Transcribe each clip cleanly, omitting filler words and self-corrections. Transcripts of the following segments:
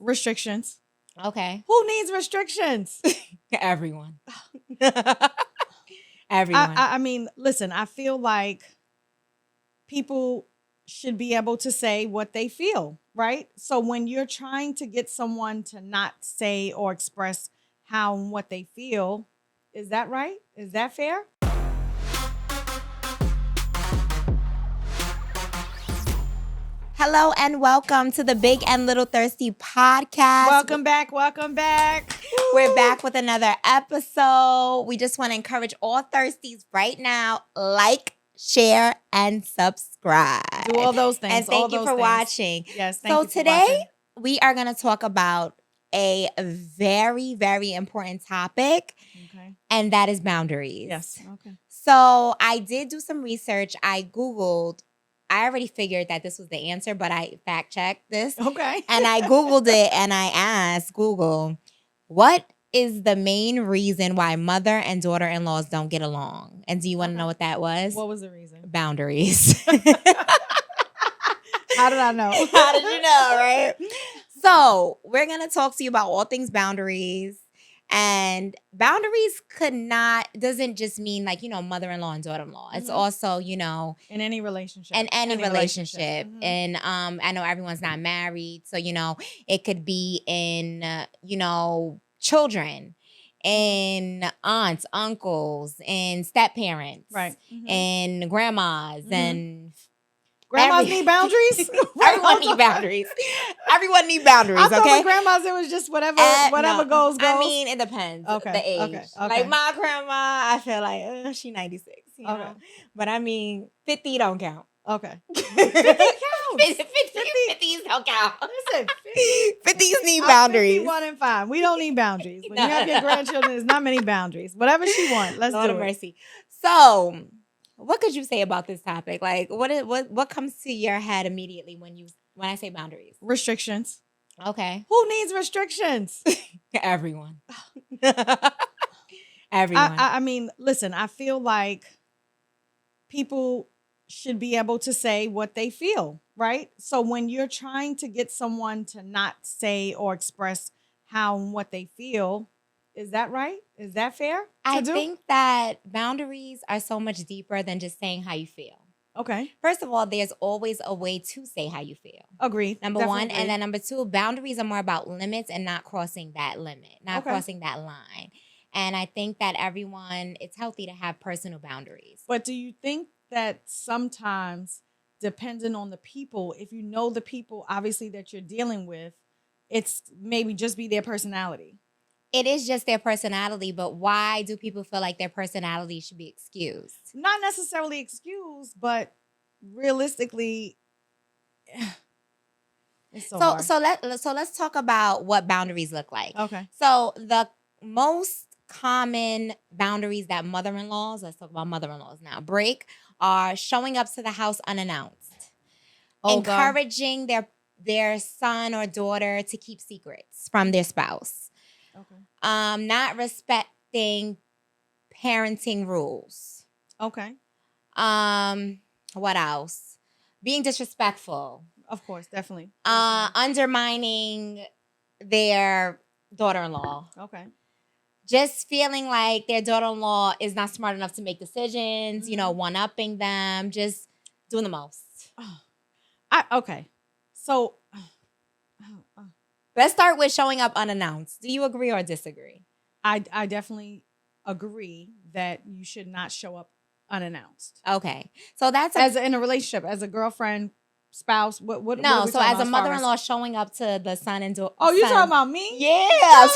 Restrictions. Okay. Who needs restrictions? Everyone. Everyone. I mean, listen, I feel like people should be able to say what they feel, right? So when you're trying to get someone to not say or express how and what they feel, is that right? Is that fair? Hello and welcome to the Big and Little Thirsty podcast. Welcome back. Welcome back. We're back with another episode. We just want to encourage all thirsties right now, like, share, and subscribe. Do all those things. And thank you for watching. Yes, thank you for today, watching. we are going to talk about a very, very important topic, Okay. and that is boundaries. Yes. Okay. So I did do some research. I already figured that this was the answer, but I fact-checked this. Okay. And I Googled it and I asked Google, what is the main reason why mother and daughter-in-laws don't get along? And do you want to know what that was? What was the reason? Boundaries. How did I know? How did you know, right? So we're going to talk to you about all things boundaries. And boundaries doesn't just mean like, mother-in-law and daughter-in-law. It's also, in any relationship. In any relationship. Mm-hmm. And I know everyone's not married. So, it could be in, children and aunts, uncles, and step-parents. Right. Mm-hmm. And grandmas and... Grandmas need boundaries? Everyone need boundaries. Everyone need boundaries, I thought okay? with grandmas, it was just whatever No. goes. I mean, it depends. Okay. The age. Okay. Like my grandma, I feel like she 96, you know? But I mean, 50 don't count. Okay. 50 50s don't count. Listen, 50s need boundaries. 51 and 5. We don't need boundaries. When you have your grandchildren, there's not many boundaries. Whatever she wants, let's Lord do of it. mercy. So, what could you say about this topic? Like, what comes to your head immediately when I say boundaries? Restrictions. Okay. Who needs restrictions? Everyone. Everyone. I mean, listen, I feel like people should be able to say what they feel, right? So when you're trying to get someone to not say or express how and what they feel, is that right? Is that fair? I think that boundaries are so much deeper than just saying how you feel. Okay. First of all, there's always a way to say how you feel. Agreed. Number one. And then number two, boundaries are more about limits and not crossing that limit, crossing that line. And I think that it's healthy to have personal boundaries. But do you think that sometimes, depending on the people, if you know the people obviously that you're dealing with, it's maybe just be their personality? It is just their personality, but why do people feel like their personality should be excused? Not necessarily excused, but realistically, it's so hard. So let's talk about what boundaries look like. Okay. So the most common boundaries that mother-in-laws, let's talk about mother-in-laws now, break are showing up to the house unannounced, encouraging their son or daughter to keep secrets from their spouse. Okay. Not respecting parenting rules. Okay. What else? Being disrespectful. Of course, definitely. Undermining their daughter-in-law. Okay. Just feeling like their daughter-in-law is not smart enough to make decisions, one-upping them, just doing the most. Okay. So... Let's start with showing up unannounced. Do you agree or disagree? I definitely agree that you should not show up unannounced. Okay. So that's in a relationship, as a girlfriend, spouse, what No, so as a mother-in-law showing up to the son and daughter. Oh, you talking about me? Yeah.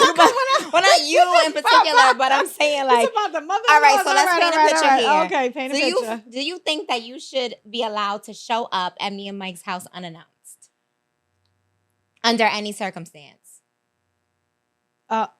Well, not you in particular, but I'm saying like. It's about the mother-in-law. All right, so let's paint a picture here. Okay, paint a picture. Do you think that you should be allowed to show up at me and Mike's house unannounced? Under any circumstance. A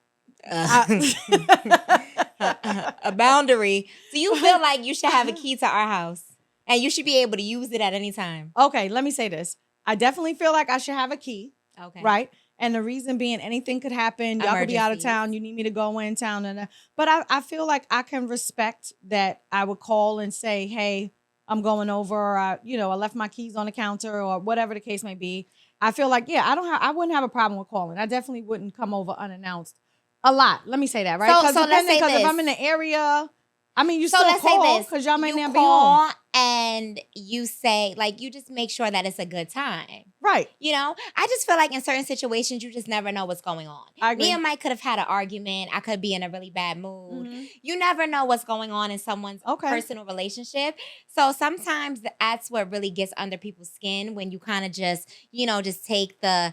boundary. Do you feel like you should have a key to our house and you should be able to use it at any time? Okay, let me say this. I definitely feel like I should have a key. Okay. Right? And the reason being, anything could happen. Y'all could be out of town. You need me to go in town. But I feel like I can respect that. I would call and say, hey, I'm going over. I left my keys on the counter or whatever the case may be. I feel like, yeah, I wouldn't have a problem with calling. I definitely wouldn't come over unannounced a lot. Let me say that, right? So let's say because this. if I'm in the area, I mean, you So still let's say call this. because y'all may You not be home. call and you say, like, you just make sure that it's a good time. Right. You know, I just feel like in certain situations, you just never know what's going on. I agree. Me and Mike could have had an argument. I could be in a really bad mood. Mm-hmm. You never know what's going on in someone's personal relationship. So sometimes that's what really gets under people's skin when you kind of just, just take the,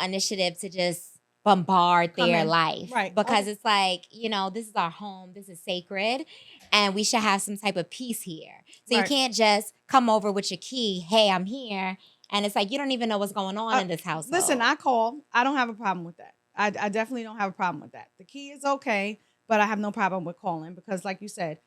initiative to just bombard their life. Right. Because it's like, this is our home. This is sacred. And we should have some type of peace here. So you can't just come over with your key. Hey, I'm here. And it's like, you don't even know what's going on in this household. Listen, I call. I don't have a problem with that. I definitely don't have a problem with that. The key is okay, but I have no problem with calling because, like you said,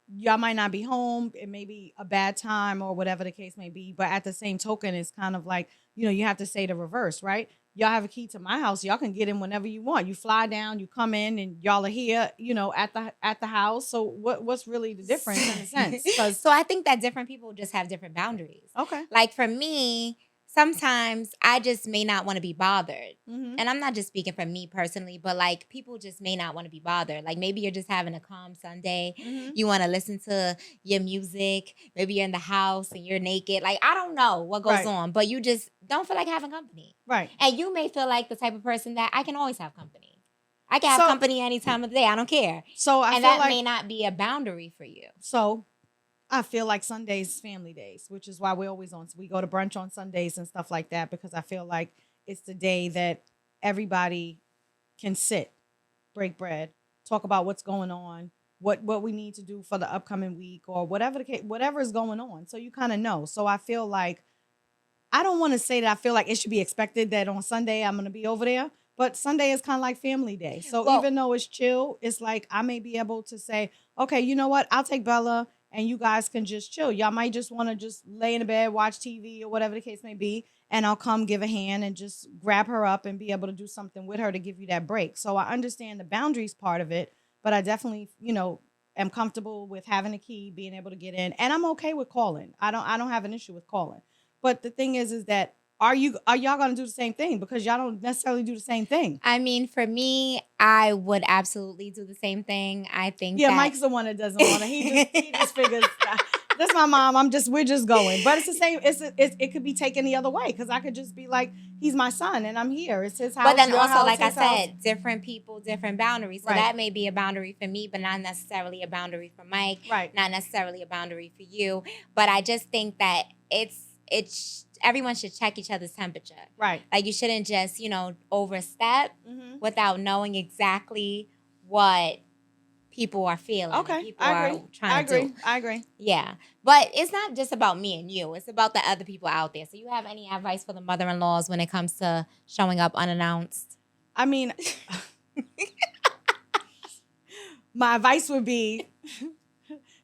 y'all might not be home. It may be a bad time or whatever the case may be. But at the same token, it's kind of like, you have to say the reverse, right? Y'all have a key to my house. Y'all can get in whenever you want. You fly down, you come in, and y'all are here, at the house. So what's really the difference in a sense? So I think that different people just have different boundaries. Okay. Like for me, sometimes I just may not want to be bothered. Mm-hmm. And I'm not just speaking for me personally, but like people just may not want to be bothered. Like maybe you're just having a calm Sunday. Mm-hmm. You want to listen to your music. Maybe you're in the house and you're naked. Like I don't know what goes on, but you just don't feel like having company. Right. And you may feel like the type of person that I can always have company. I can have company any time of the day. I don't care. So that may not be a boundary for you. So I feel like Sundays is family days, which is why we go to brunch on Sundays and stuff like that, because I feel like it's the day that everybody can sit, break bread, talk about what's going on, what we need to do for the upcoming week or whatever the case, whatever is going on. So you kind of know. So I feel like, I don't want to say that I feel like it should be expected that on Sunday I'm going to be over there, but Sunday is kind of like family day. So even though it's chill, it's like I may be able to say, okay, you know what? I'll take Bella and you guys can just chill. Y'all might just want to just lay in the bed, watch TV or whatever the case may be. And I'll come give a hand and just grab her up and be able to do something with her to give you that break. So I understand the boundaries part of it, but I definitely, am comfortable with having a key, being able to get in. And I'm okay with calling. I don't have an issue with calling. But the thing is that are y'all going to do the same thing? Because y'all don't necessarily do the same thing. I mean, for me, I would absolutely do the same thing. I think Mike's the one that doesn't want to. He just figures, that's my mom. We're just going. But it's the same. It could be taken the other way because I could just be like, he's my son and I'm here. It's his house. But then also, house, like I said, house. Different people, different boundaries. So that may be a boundary for me, but not necessarily a boundary for Mike. Right. Not necessarily a boundary for you. But I just think that everyone should check each other's temperature. Right. Like you shouldn't just, overstep without knowing exactly what people are feeling. Okay. People are trying to do. I agree. Yeah. But it's not just about me and you. It's about the other people out there. So you have any advice for the mother-in-laws when it comes to showing up unannounced? I mean, my advice would be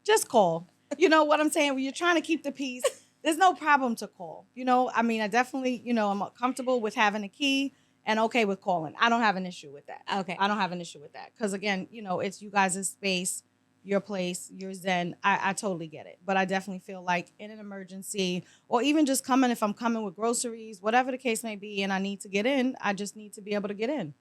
just call. You know what I'm saying? When you're trying to keep the peace, there's no problem to call. I mean, I definitely, I'm comfortable with having a key and okay with calling. I don't have an issue with that. Okay. I don't have an issue with that. Because again, it's you guys' space, your place, your zen. I totally get it. But I definitely feel like in an emergency or even just if I'm coming with groceries, whatever the case may be, and I need to get in, I just need to be able to get in.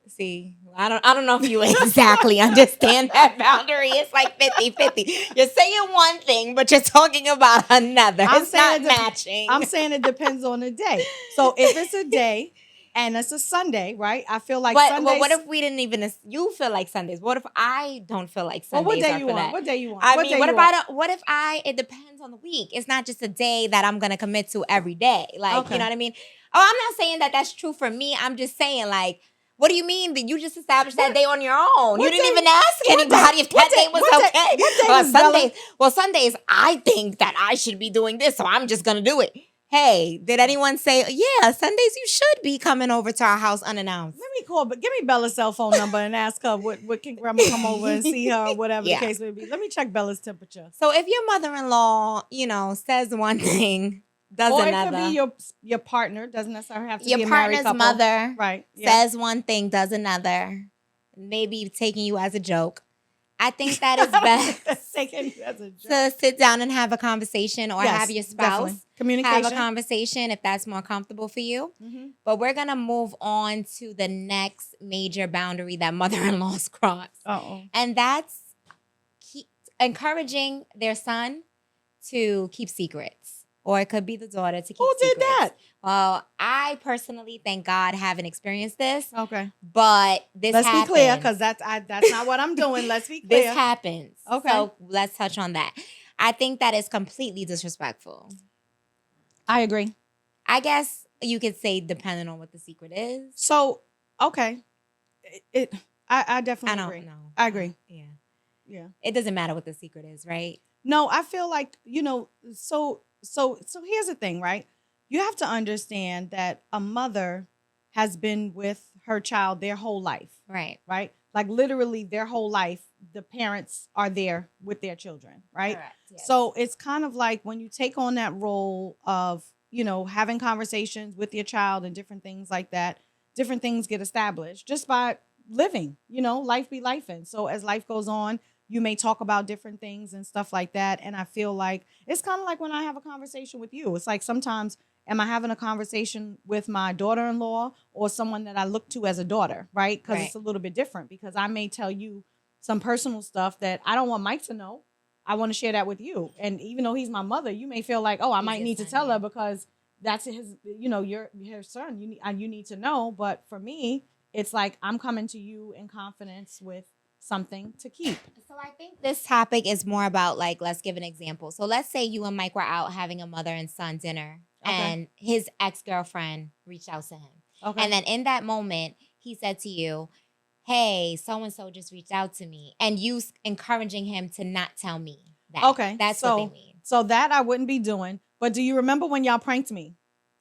See, I don't know if you exactly understand that boundary. It's like 50-50. You're saying one thing, but you're talking about another. It's not matching. I'm saying it depends on the day. So if it's a day and it's a Sunday, right? I feel like Sundays. But what if we didn't even, you feel like Sundays? What if I don't feel like Sundays? Well, what day you want? What day you want? I mean, what if it depends on the week? It's not just a day that I'm going to commit to every day. Like, you know what I mean? Oh, I'm not saying that that's true for me. I'm just saying like, what do you mean that you just established that day on your own? You didn't even ask anybody if that day was okay. Sundays, I think that I should be doing this, so I'm just going to do it. Hey, did anyone say, yeah, Sundays you should be coming over to our house unannounced? Let me call, but give me Bella's cell phone number and ask her what can grandma come over and see her or whatever the case may be. Let me check Bella's temperature. So if your mother-in-law, says one thing, does another. Or it could be your partner. Doesn't necessarily have to be a your married couple. Your partner's mother right, says one thing, does another. Maybe taking you as a joke. I think that is best Taking you as a joke. to sit down and have a conversation or Yes, have your definitely. spouse Communication. have a conversation if that's more comfortable for you. Mm-hmm. But we're going to move on to the next major boundary that mother-in-laws cross. Uh-oh. And that's encouraging their son to keep secrets. Or it could be the daughter to keep secrets. Who did that? Well, I personally, thank God, haven't experienced this. Okay. But this Let's happens. be clear, because that's not what I'm doing. Let's be clear. This happens. Okay. So let's touch on that. I think that is completely disrespectful. I agree. I guess you could say depending on what the secret is. So, okay. I definitely agree. I don't know. I agree. Yeah. It doesn't matter what the secret is, right? No, I feel like, so here's the thing, right? You have to understand that a mother has been with her child their whole life. Right. Right? Like literally their whole life, the parents are there with their children, right? Correct. Yes. So it's kind of like when you take on that role of, having conversations with your child and different things like that, different things get established just by living, life be lifing. So as life goes on, you may talk about different things and stuff like that. And I feel like it's kind of like when I have a conversation with you. It's like sometimes am I having a conversation with my daughter-in-law or someone that I look to as a daughter, right? Because it's a little bit different because I may tell you some personal stuff that I don't want Mike to know. I want to share that with you. And even though he's my mother, you may feel like, oh, I might need to tell her because that's his, you're her son. You need to know. But for me, it's like I'm coming to you in confidence with something to keep. So I think this topic is more about like, let's give an example. So let's say you and Mike were out having a mother and son dinner and his ex-girlfriend reached out to him. Okay. And then in that moment, he said to you, hey, so-and-so just reached out to me. And you encouraging him to not tell me that. Okay. That's what they mean. So that I wouldn't be doing. But do you remember when y'all pranked me?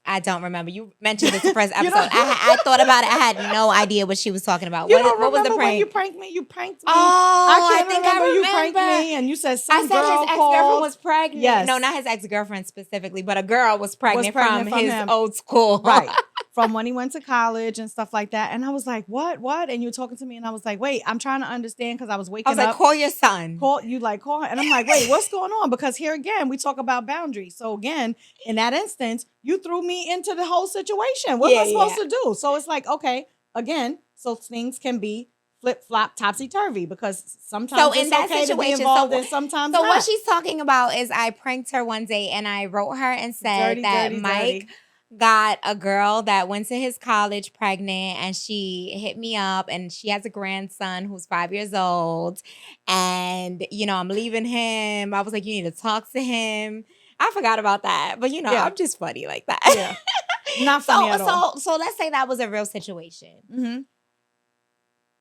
I don't remember. You mentioned this first episode. I thought about it. I had no idea what she was talking about. What was the prank? When you pranked me? You pranked me. Oh, I think I remember. You pranked me, and you said some girl his ex-girlfriend was pregnant. Yes. No, not his ex-girlfriend specifically, but a girl was pregnant from his old school. Right. From when he went to college and stuff like that. And I was like, what? And you were talking to me, and I was like, wait, I'm trying to understand because I was waking up. I was like, call your son. Call. And I'm like, wait, what's going on? Because here again, we talk about boundaries. So again, in that instance, you threw me into the whole situation. What am I supposed to do? So it's like, okay, again, so things can be flip-flop, topsy-turvy because sometimes it's okay to be involved and sometimes not. So what she's talking about is I pranked her one day and I wrote her and said that Mike got a girl that went to his college pregnant and she hit me up and she has a grandson who's 5 years old and, I'm leaving him. I was like, you need to talk to him. I forgot about that. But, I'm just funny like that. Yeah. Not funny at all. So let's say that was a real situation. Mm-hmm.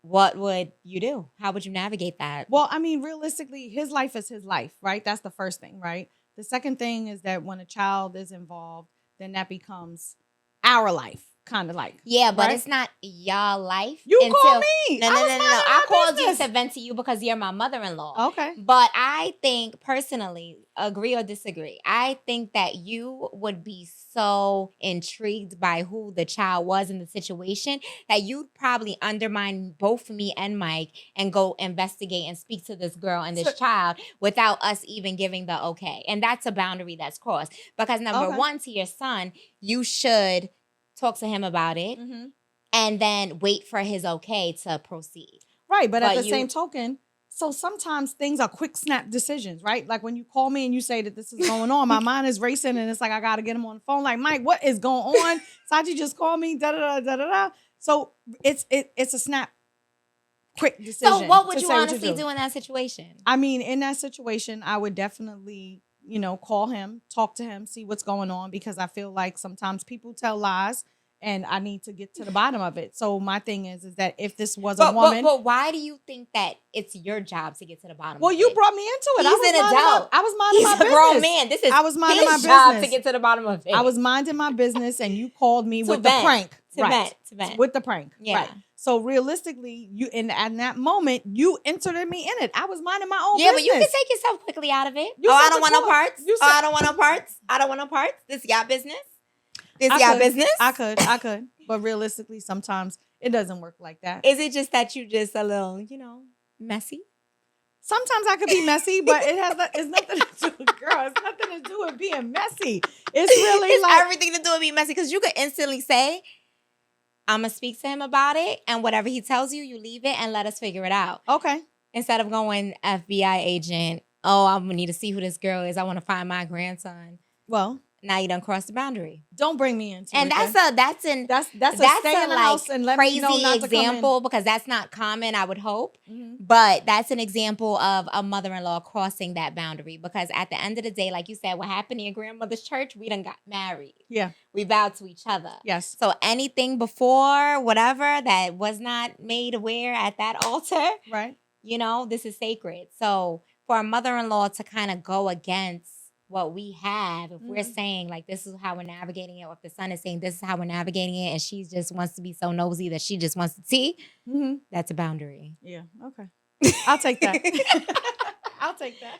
What would you do? How would you navigate that? Well, I mean, realistically, his life is his life, right? That's the first thing, right? The second thing is that when a child is involved, then that becomes our life, kind of like. Yeah, but it's not your life. You call me. No. I called you to vent to you because you're my mother-in-law. Okay. But I think personally, agree or disagree, I think that you would be so intrigued by who the child was in the situation that you'd probably undermine both me and Mike and go investigate and speak to this girl and this child without us even giving the okay. And that's a boundary that's crossed. Because number one, to your son, you should talk to him about it and then wait for his okay to proceed. Right, but at the same token, so sometimes things are quick snap decisions, right? Like when you call me and you say that this is going on, my mind is racing and it's like I got to get him on the phone. Like, Mike, what is going on? Saji just called me, da-da-da-da-da-da. So it's a snap, quick decision. So what would you honestly do in that situation? I mean, in that situation, I would definitely, call him, talk to him, see what's going on because I feel like sometimes people tell lies. And I need to get to the bottom of it. So my thing is that if this was a woman, but why do you think that it's your job to get to the bottom? Well, you brought me into it. He's an adult. I was minding my business. He's a grown man. This is I was minding his my job business to get to the bottom of it. I was minding my business, and you called me with the prank. To vent. With the prank. Yeah. Right. So realistically, you in that moment, you entered me in it. I was minding my own business. But you can take yourself quickly out of it. I don't want no parts. I don't want no parts. I don't want no parts. This is your business. Business. I could. But realistically, sometimes it doesn't work like that. Is it just that you just a little, messy? Sometimes I could be messy, but it's nothing to do with girl. It's nothing to do with being messy. It's really it's like everything to do with being messy because you could instantly say, I'm going to speak to him about it, and whatever he tells you, you leave it and let us figure it out. okay. Instead of going FBI agent, oh, I need to see who this girl is. I want to find my grandson. Well, now you done crossed the boundary. Don't bring me into and it. And that's a stay in the house and let me know not to come in. Example because that's not common, I would hope. Mm-hmm. But that's an example of a mother-in-law crossing that boundary because at the end of the day, like you said, what happened in your grandmother's church, we done got married. Yeah. We vowed to each other. Yes. So anything before, whatever, that was not made aware at that altar, right? You know, this is sacred. So for a mother-in-law to kind of go against what we have, if we're saying like this is how we're navigating it, or if the son is saying this is how we're navigating it, and she just wants to be so nosy that she just wants to see, that's a boundary. Yeah, okay. I'll take that. I'll take that.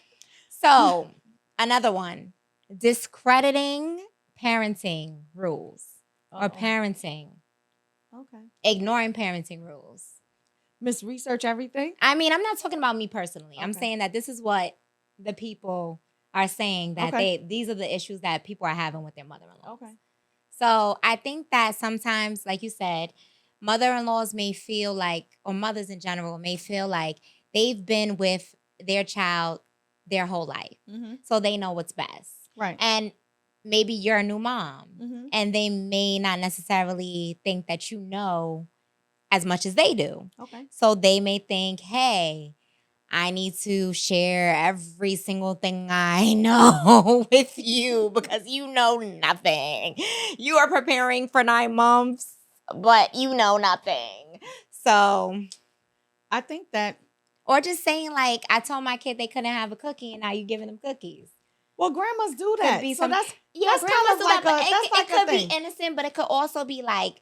So another one, discrediting parenting rules or parenting. Okay. Ignoring parenting rules. Misresearch everything? I mean, I'm not talking about me personally. Okay. I'm saying that this is what the people are saying that these are the issues that people are having with their mother-in-law. Okay. So I think that sometimes, like you said, mother-in-laws may feel like, or mothers in general may feel like they've been with their child their whole life. Mm-hmm. So they know what's best. Right. And maybe you're a new mom and they may not necessarily think that you know as much as they do. Okay. So they may think, hey, I need to share every single thing I know with you because you know nothing. You are preparing for 9 months, but you know nothing. So I think that. Or just saying like, I told my kid they couldn't have a cookie and now you're giving them cookies. Well, grandmas do that. So that's kind of like it could be innocent, but it could also be like,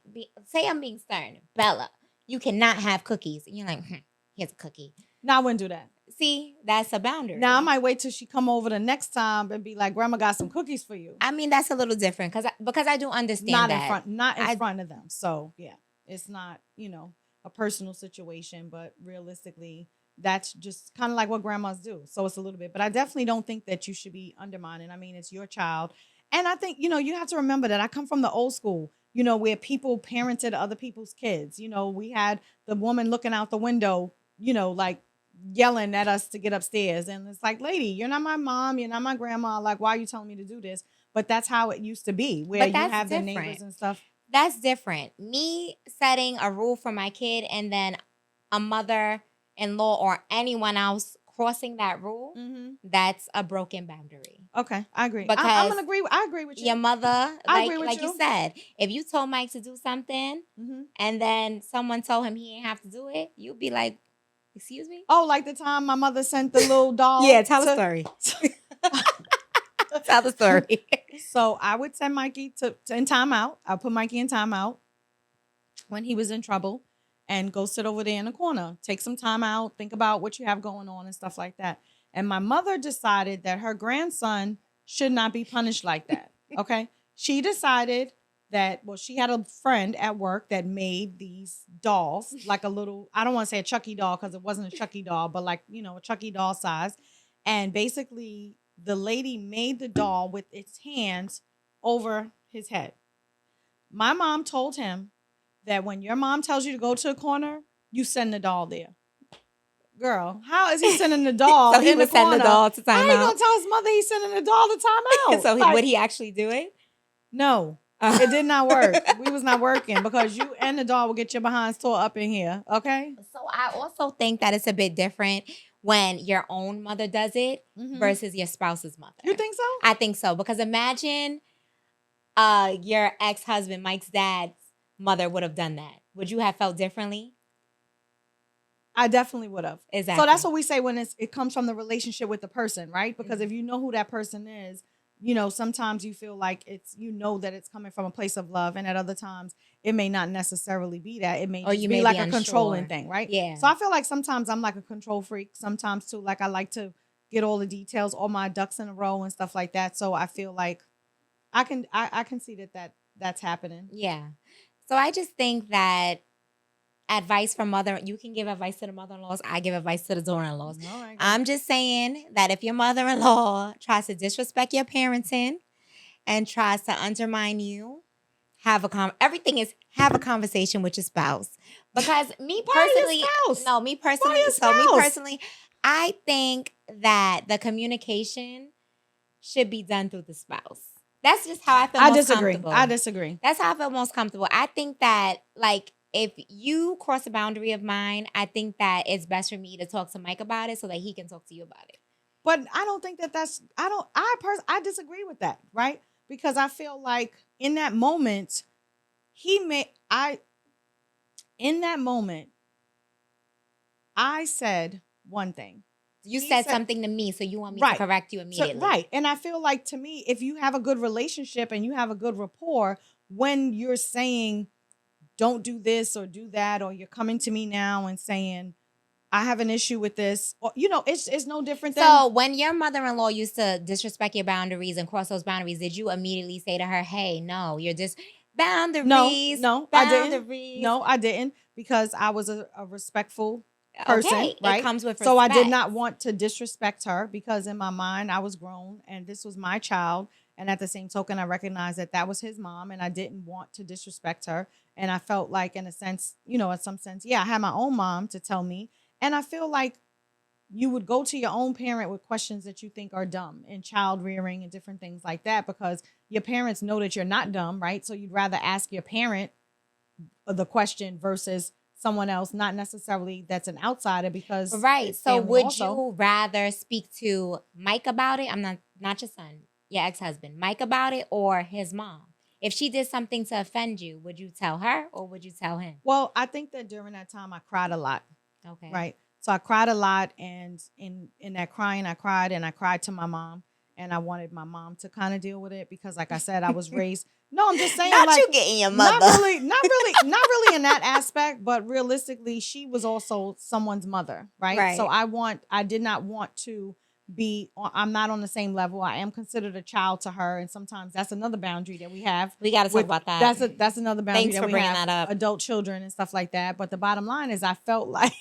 say I'm being stern. Bella, you cannot have cookies. And you're like, here's a cookie. No, I wouldn't do that. See, that's a boundary. Now, I might wait till she come over the next time and be like, Grandma got some cookies for you. I mean, that's a little different because I do understand that. Not in front of them. So, yeah, it's not, a personal situation, but realistically, that's just kind of like what grandmas do. So it's a little bit. But I definitely don't think that you should be undermining. I mean, it's your child. And I think, you have to remember that I come from the old school, where people parented other people's kids. We had the woman looking out the window, like yelling at us to get upstairs. And it's like, lady, you're not my mom. You're not my grandma. Like, why are you telling me to do this? But that's how it used to be, where you have the neighbors and stuff. That's different. Me setting a rule for my kid and then a mother-in-law or anyone else crossing that rule, that's a broken boundary. Okay, I agree. I agree with you. Your mother, like you said, if you told Mike to do something and then someone told him he didn't have to do it, you'd be like, excuse me? Oh, like the time my mother sent the little doll. Yeah, tell the story. Tell the story. So I would send Mikey in timeout. I'll put Mikey in timeout when he was in trouble and go sit over there in the corner. Take some time out, think about what you have going on and stuff like that. And my mother decided that her grandson should not be punished like that. Okay? She decided that, she had a friend at work that made these dolls, like a little, I don't want to say a Chucky doll because it wasn't a Chucky doll, but like, a Chucky doll size. And basically, the lady made the doll with its hands over his head. My mom told him that when your mom tells you to go to a corner, you send the doll there. Girl, how is he sending the doll? So he would send the doll to time out. How are you gonna tell his mother he's sending the doll to time out? So would he actually do it? No, it did not work. We was not working because you and the doll will get your behinds tore up in here. Okay. So I also think that it's a bit different when your own mother does it versus your spouse's mother. You think so? I think so because imagine your ex-husband, Mike's dad's mother would have done that. Would you have felt differently? I definitely would have. Exactly. So that's what we say when it comes from the relationship with the person, right? Because if you know who that person is, sometimes you feel like that it's coming from a place of love, and at other times it may not necessarily be that. It may just be like a controlling thing, right? Yeah. So I feel like sometimes I'm like a control freak. Sometimes too, like I like to get all the details, all my ducks in a row and stuff like that. So I feel like I can see that's happening. Yeah. So I just think that advice from you can give advice to the mother-in-laws. I give advice to the daughter-in-laws. No, I'm just saying that if your mother-in-law tries to disrespect your parenting and tries to undermine you, have a conversation with your spouse. Because me personally, I think that the communication should be done through the spouse. That's just how I feel comfortable. I disagree. That's how I feel most comfortable. I think that, like, if you cross a boundary of mine, I think that it's best for me to talk to Mike about it so that he can talk to you about it. But I don't think I disagree with that, right? Because I feel like in that moment, I said one thing. You said something to me, so you want me to correct you immediately. So, right. And I feel like, to me, if you have a good relationship and you have a good rapport, when you're saying, don't do this or do that, or you're coming to me now and saying, I have an issue with this, or, it's no different than. So when your mother-in-law used to disrespect your boundaries and cross those boundaries, did you immediately say to her, hey, no, you're just boundaries? No, boundaries. I didn't, because I was a respectful person, okay, right? It comes with respect. So I did not want to disrespect her, because in my mind I was grown and this was my child, and at the same token I recognized that was his mom, and I didn't want to disrespect her. And I felt like, in a sense, in some sense, I had my own mom to tell me, and I feel like you would go to your own parent with questions that you think are dumb in child rearing and different things like that, because your parents know that you're not dumb, right? So you'd rather ask your parent the question versus someone else, not necessarily that's an outsider, because right. So would you rather speak to Mike about it? I'm not your son, your ex-husband, Mike about it, or his mom? If she did something to offend you, would you tell her or would you tell him? Well, I think that during that time I cried a lot. Okay. Right. So I cried a lot, and in that crying, I cried to my mom, and I wanted my mom to kind of deal with it, because, like I said, I was raised. No, I'm just saying, not you getting your mother. Not really in that aspect, but realistically, she was also someone's mother, right? So I did not want to I'm not on the same level. I am considered a child to her, and sometimes that's another boundary that we have. We got to talk about that. That's another boundary. Thanks for bringing that up. Adult children and stuff like that. But the bottom line is, I felt like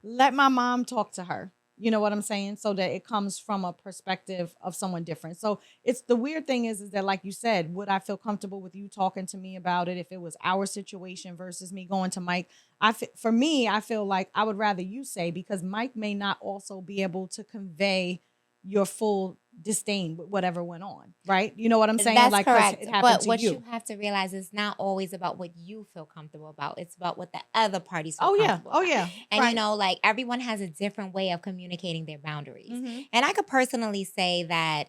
let my mom talk to her. You know what I'm saying? So that it comes from a perspective of someone different. So it's the weird thing is that, like you said, would I feel comfortable with you talking to me about it if it was our situation versus me going to Mike? For me, I feel like I would rather you say, because Mike may not also be able to convey your full disdain with whatever went on, right? You know what I'm saying? That's like, correct. It happened but to what you have to realize is not always about what you feel comfortable about. It's about what the other parties feel comfortable about. Yeah. And like, everyone has a different way of communicating their boundaries. Mm-hmm. And I could personally say that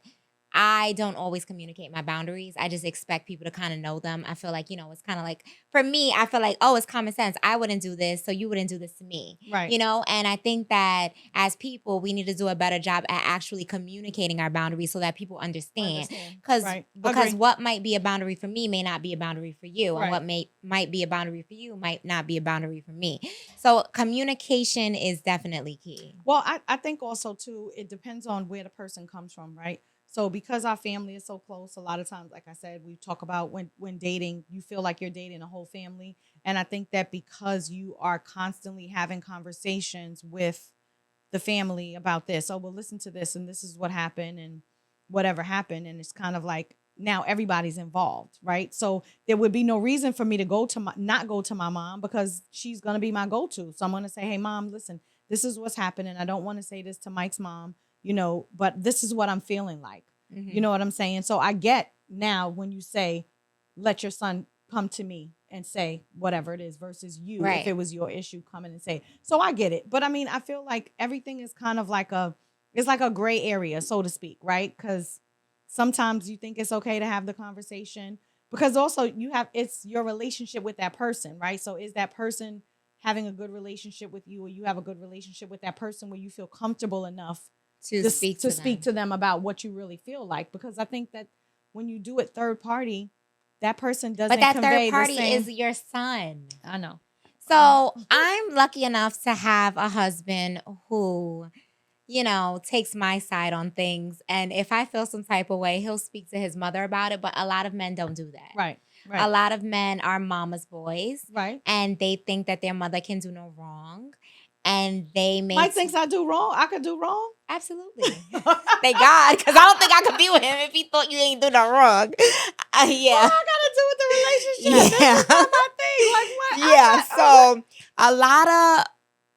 I don't always communicate my boundaries. I just expect people to kind of know them. I feel like, it's kind of like, for me, I feel like, it's common sense. I wouldn't do this, so you wouldn't do this to me. Right. And I think that as people, we need to do a better job at actually communicating our boundaries so that people understand. Because what might be a boundary for me may not be a boundary for you. And what might be a boundary for you might not be a boundary for me. So communication is definitely key. Well, I think also, too, it depends on where the person comes from, right? So because our family is so close, a lot of times, like I said, we talk about when dating, you feel like you're dating a whole family. And I think that because you are constantly having conversations with the family about this, well, listen to this, and this is what happened, and whatever happened. And it's kind of like, now everybody's involved, right? So there would be no reason for me to not go to my mom, because she's going to be my go-to. So I'm going to say, hey, Mom, listen, this is what's happening. I don't want to say this to Mike's mom, but this is what I'm feeling like. Mm-hmm. You know what I'm saying? So I get now when you say, let your son come to me and say whatever it is, versus you, if it was your issue, coming and say. So I get it. But I mean, I feel like everything is kind of like it's like a gray area, so to speak, right? Because sometimes you think it's okay to have the conversation, because also it's your relationship with that person, right? So is that person having a good relationship with you, or you have a good relationship with that person where you feel comfortable enough to speak to them about what you really feel like? Because I think that when you do it third party, that person doesn't convey the same. But that third party is your son. I know. So I'm lucky enough to have a husband who, takes my side on things. And if I feel some type of way, he'll speak to his mother about it. But a lot of men don't do that. Right. A lot of men are mama's boys. Right. And they think that their mother can do no wrong. And they may... Mike thinks I do wrong. I could do wrong? Absolutely. Thank God. Because I don't think I could be with him if he thought you ain't do no wrong. Yeah. What I got to do with the relationship? Yeah. This is not my thing. Like, what? Yeah. So a lot of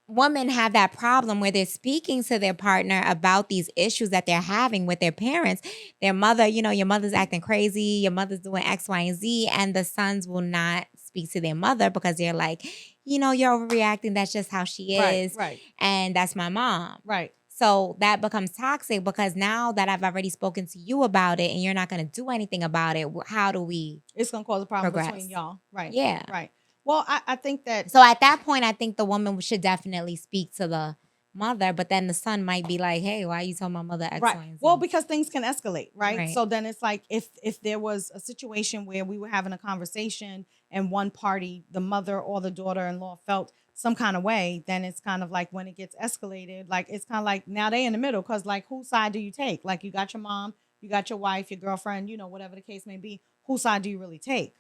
women have that problem where they're speaking to their partner about these issues that they're having with their parents. Their mother, your mother's acting crazy, your mother's doing X, Y, and Z, and the sons will not speak to their mother because they're like, you're overreacting. That's just how she is. Right. And that's my mom. Right. So that becomes toxic because now that I've already spoken to you about it and you're not going to do anything about it, how do we It's going to cause a problem progress? Between y'all. Right. Yeah. Right. Well, I think that... So at that point, I think the woman should definitely speak to the mother, but then the son might be like, hey, why are you telling my mother X, Y, and Z? Well, because things can escalate, right? So then it's like if there was a situation where we were having a conversation and one party, the mother or the daughter-in-law, felt some kind of way, then it's kind of like when it gets escalated, like it's kind of like now they in the middle because like whose side do you take? Like you got your mom, you got your wife, your girlfriend, whatever the case may be. Whose side do you really take?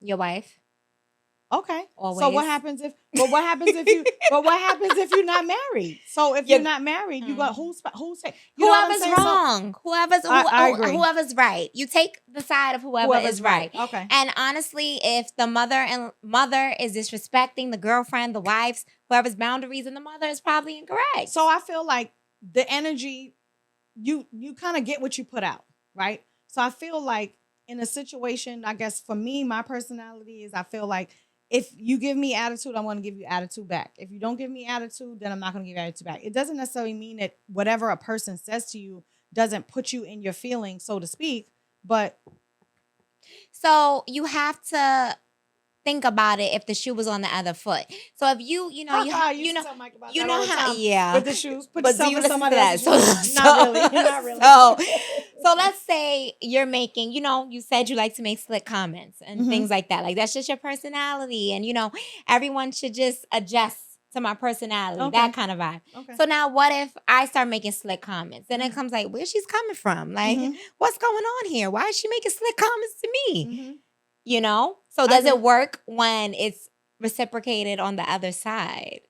Your wife. Okay. Always. So what happens if you're not married? So if you're not married, you got who's whoever's wrong. I agree. Whoever's right. You take the side of whoever is right. Okay. And honestly, if the mother is disrespecting the girlfriend, the wife's, whoever's boundaries, and the mother is probably incorrect. So I feel like the energy, you kind of get what you put out, right? So I feel like in a situation, I guess for me, my personality is I feel like if you give me attitude, I'm going to give you attitude back. If you don't give me attitude, then I'm not going to give you attitude back. It doesn't necessarily mean that whatever a person says to you doesn't put you in your feelings, so to speak. But so you have to think about it if the shoe was on the other foot. So if you know how, yeah, with the shoes, put but yourself you in somebody else's shoes. Not really. So let's say you're making, you said you like to make slick comments and things like that. Like that's just your personality, and everyone should just adjust to my personality, that kind of vibe. Okay. So now what if I start making slick comments? Then it comes like, where she's coming from? Like, what's going on here? Why is she making slick comments to me? So does it work when it's reciprocated on the other side?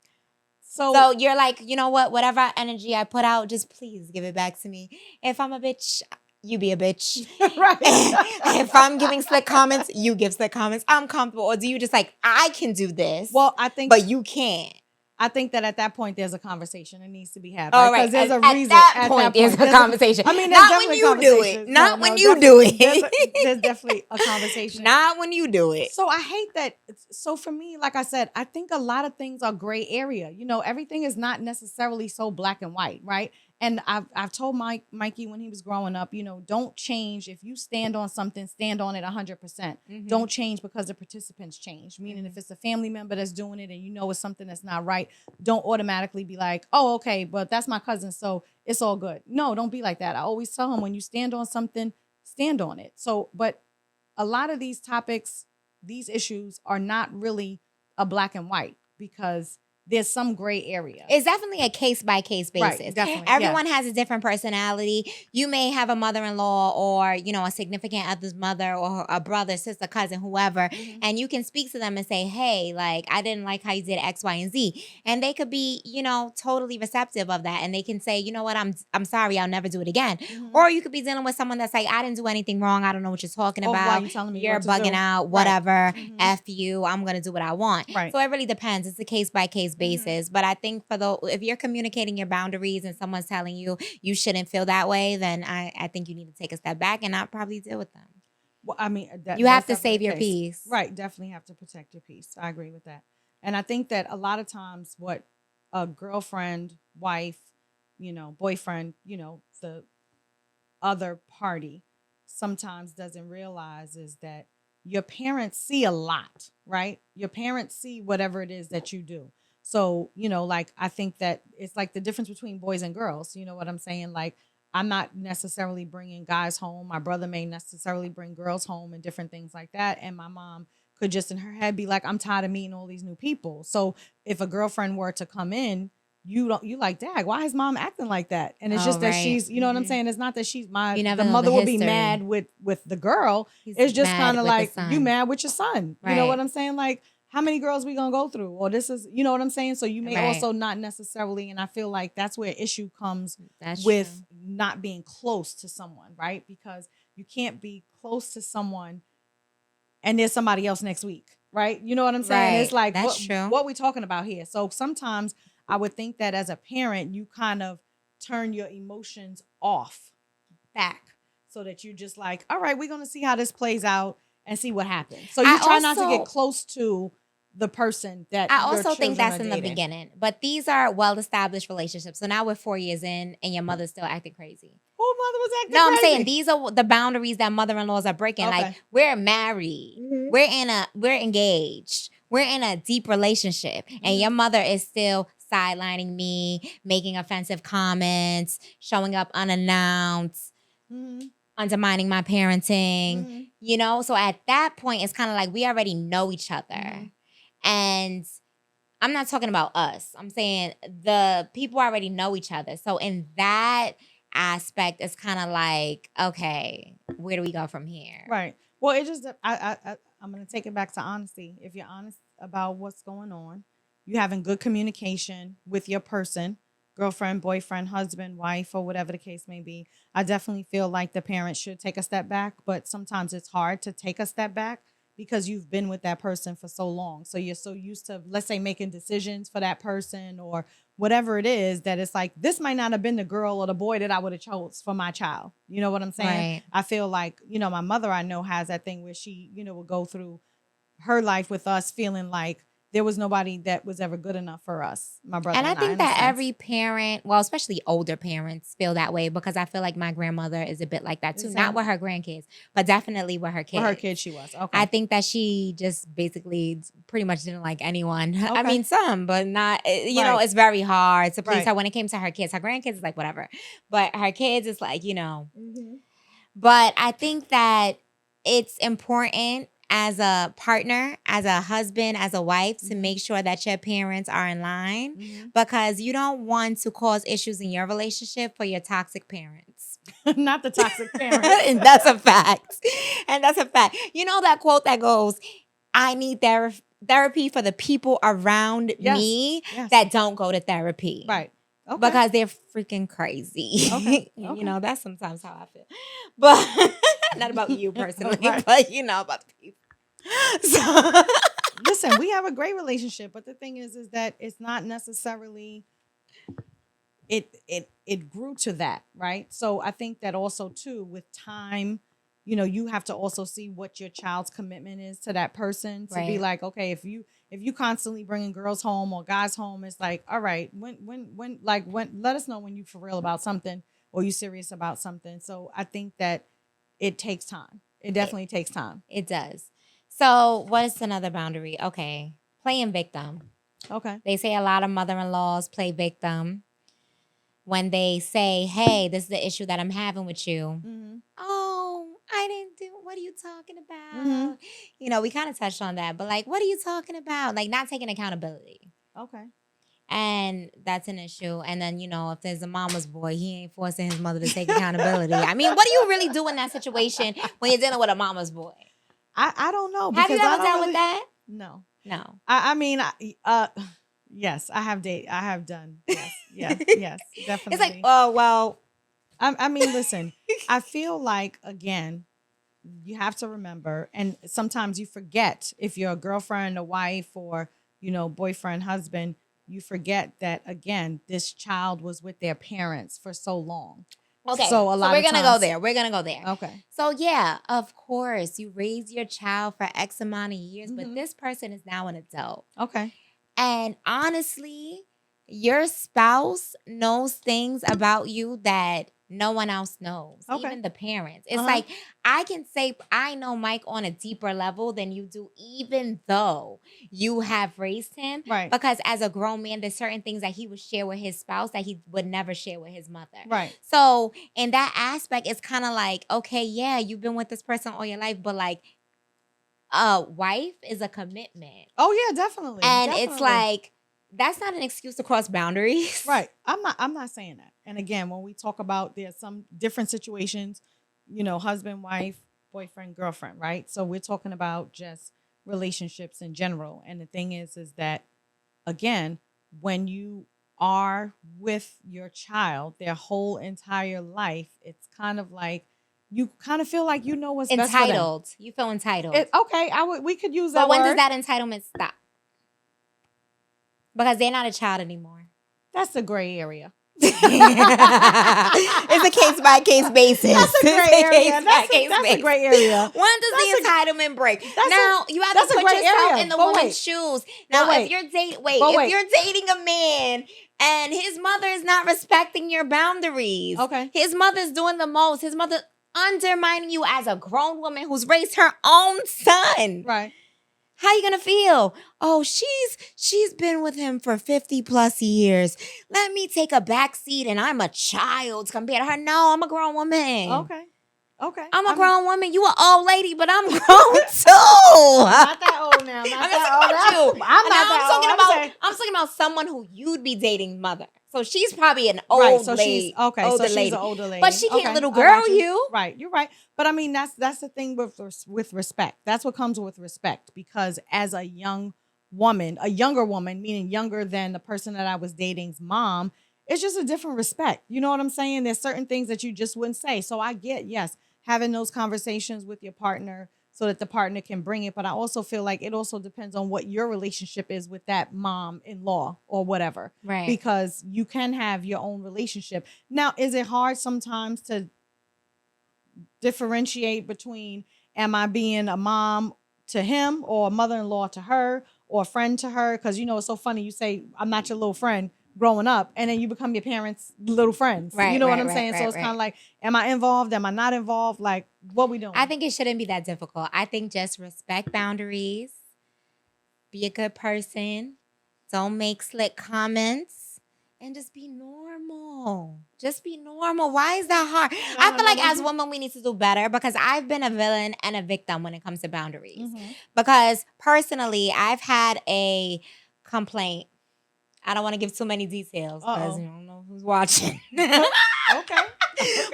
So you're like, you know what? Whatever energy I put out, just please give it back to me. If I'm a bitch, you be a bitch. Right. If I'm giving slick comments, you give slick comments. I'm comfortable. Or do you just like, I can do this, but you can't? I think that at that point, there's a conversation that needs to be had. All right. There's a reason. At that point, there's a conversation. I mean, not when you do it. Not when you do it. There's definitely a conversation. Not when you do it. So I hate that. So for me, like I said, I think a lot of things are gray area. Everything is not necessarily so black and white, right? And I've told Mikey when he was growing up, don't change. If you stand on something, stand on it 100%. Don't change because the participants change. Meaning if it's a family member that's doing it and it's something that's not right, don't automatically be like, oh, okay, but that's my cousin, so it's all good. No, don't be like that. I always tell him when you stand on something, stand on it. So, but a lot of these topics, these issues are not really a black and white because there's some gray area. It's definitely a case-by-case basis. Right, definitely. Everyone has a different personality. You may have a mother-in-law or, a significant other's mother or a brother, sister, cousin, whoever, and you can speak to them and say, hey, like, I didn't like how you did X, Y, and Z. And they could be, totally receptive of that. And they can say, you know what, I'm sorry, I'll never do it again. Or you could be dealing with someone that's like, I didn't do anything wrong. I don't know what you're talking about. Why are you telling me you're bugging out, whatever. F you, I'm going to do what I want. Right. So it really depends. It's a case-by-case basis. But I think if you're communicating your boundaries and someone's telling you you shouldn't feel that way, then I think you need to take a step back and not probably deal with them. Well, I mean, you have to save your peace. Right. Definitely have to protect your peace. I agree with that. And I think that a lot of times what a girlfriend, wife, boyfriend, the other party sometimes doesn't realize is that your parents see a lot, right? Your parents see whatever it is that you do. So, like, I think that it's like the difference between boys and girls. You know what I'm saying? Like, I'm not necessarily bringing guys home. My brother may necessarily bring girls home and different things like that. And my mom could just in her head be like, I'm tired of meeting all these new people. So if a girlfriend were to come in, you like, Dad, why is mom acting like that? And it's just that right. she's, you know what I'm saying? It's not that she's You never the know mother the would be history. mad with the girl. He's It's just mad kind of with the like, son. you mad with your son. You know Right. what I'm saying? Like, how many girls we gonna go through? Or this is, you know what I'm saying? So you may Right. also not necessarily, and I feel like that's where issue comes That's with true. not being close to someone, right? Because you can't be close to someone and there's somebody else next week, right? You know what I'm saying? Right. It's like, That's true. what we talking about here? So sometimes I would think that as a parent, you kind of turn your emotions off back so that you're just like, all right, we're going to see how this plays out and see what happens. So you try not to get close to the person that I also think that's in the beginning. But these are well-established relationships. So now we're 4 years in and your mother's still acting crazy. Who mother was acting No, crazy? I'm saying these are the boundaries that mother-in-laws are breaking. Okay. Like, we're married. Mm-hmm. We're engaged. We're in a deep relationship. And your mother is still sidelining me, making offensive comments, showing up unannounced, undermining my parenting. You know? So at that point, it's kind of like we already know each other. And I'm not talking about us. I'm saying the people already know each other. So in that aspect, it's kind of like, okay, where do we go from here? Right. Well, it just I'm gonna take it back to honesty. If you're honest about what's going on, you having good communication with your person, girlfriend, boyfriend, husband, wife, or whatever the case may be, I definitely feel like the parents should take a step back. But sometimes it's hard to take a step back because you've been with that person for so long. So you're so used to, let's say, making decisions for that person or whatever it is, that it's like, this might not have been the girl or the boy that I would have chose for my child. You know what I'm saying? Right. I feel like, my mother, I know, has that thing where she, will go through her life with us feeling like there was nobody that was ever good enough for us, my brother and I. And I think that every parent, well, especially older parents, feel that way because I feel like my grandmother is a bit like that too. Not with her grandkids, but definitely with her kids. With her kids, she was. Okay. I think that she just basically pretty much didn't like anyone. Okay. I mean, some, but not, know, it's very hard to please her when it came to her kids. Her grandkids is like, whatever. But her kids is like, But I think that it's important as a partner, as a husband, as a wife, to make sure that your parents are in line because you don't want to cause issues in your relationship for your toxic parents. Not the toxic parents. And that's a fact. And that's a fact. You know that quote that goes, I need therapy for the people around me that don't go to therapy. Right. Okay. Because they're freaking crazy. Okay. That's sometimes how I feel. But not about you personally, but about the people. So listen, we have a great relationship, but the thing is that it's not necessarily it grew to that, right? So I think that also too, with time, you have to also see what your child's commitment is to that person to be like, okay, if you constantly bringing girls home or guys home, it's like, all right, when let us know when you for real about something or you serious about something. So I think that it takes time. It definitely takes time. It does. So what's another boundary? Okay, playing victim. Okay. They say a lot of mother-in-laws play victim when they say, hey, this is the issue that I'm having with you. Oh, I didn't do, what are you talking about? We kind of touched on that, but like, what are you talking about? Like not taking accountability. Okay. And that's an issue. And then, if there's a mama's boy, he ain't forcing his mother to take accountability. I mean, what do you really do in that situation when you're dealing with a mama's boy? I don't know. Have you ever dealt with that? No. No. I mean, yes, I have done. Yes, definitely. It's like, oh, well. I mean, listen, I feel like, again, you have to remember, and sometimes you forget if you're a girlfriend, a wife, or, boyfriend, husband, you forget that, again, this child was with their parents for so long. Okay, so we're going to go there. We're going to go there. Okay. So, yeah, of course, you raise your child for X amount of years, but this person is now an adult. Okay. And honestly, your spouse knows things about you that no one else knows, even the parents. It's like, I can say I know Mike on a deeper level than you do, even though you have raised him. Right. Because as a grown man, there's certain things that he would share with his spouse that he would never share with his mother. Right. So in that aspect, it's kind of like, okay, yeah, you've been with this person all your life, but like, a wife is a commitment. Oh, yeah, definitely. And it's like, That's not an excuse to cross boundaries. Right. I'm not saying that. And again, when we talk about there's some different situations, husband, wife, boyfriend, girlfriend, right? So we're talking about just relationships in general. And the thing is that again, when you are with your child their whole entire life, it's kind of like you kind of feel like what's best for them. Entitled. You feel entitled. Okay, we could use that But when word. does that entitlement stop? Because they're not a child anymore. That's a gray area. It's a case-by-case basis. That's a gray area. That's a gray area. When does the entitlement break? Now, you have to put yourself in the woman's shoes. Now, if you're dating a man and his mother is not respecting your boundaries, okay, his mother's doing the most, his mother undermining you as a grown woman who's raised her own son. Right. How you gonna feel? Oh, she's been with him for 50 plus years. Let me take a back seat and I'm a child compared to her. No, I'm a grown woman. Okay. I'm a grown woman. You an old lady, but I'm grown too. I'm not that old now. I'm talking about someone who you'd be dating mother. So she's probably an old lady. She's an older lady. But she can't little girl you. Right, you're right. But I mean, that's the thing with respect. That's what comes with respect. Because as a younger woman, meaning younger than the person that I was dating's mom, it's just a different respect. You know what I'm saying? There's certain things that you just wouldn't say. So I get, yes, having those conversations with your partner so that the partner can bring it. But I also feel like it also depends on what your relationship is with that mom-in-law or whatever. Right. Because you can have your own relationship. Now, is it hard sometimes to differentiate between am I being a mom to him or a mother-in-law to her or a friend to her? Because, it's so funny. You say, I'm not your little friend growing up, and then you become your parents' little friends. Right, you know what I'm saying? So it's kind of like, am I involved? Am I not involved? Like, what we doing? I think it shouldn't be that difficult. I think just respect boundaries, be a good person, don't make slick comments, and just be normal. Just be normal. Why is that hard? I feel like as women, we need to do better because I've been a villain and a victim when it comes to boundaries. Mm-hmm. Because personally, I've had a complaint. I don't want to give too many details because you don't know who's watching. Okay.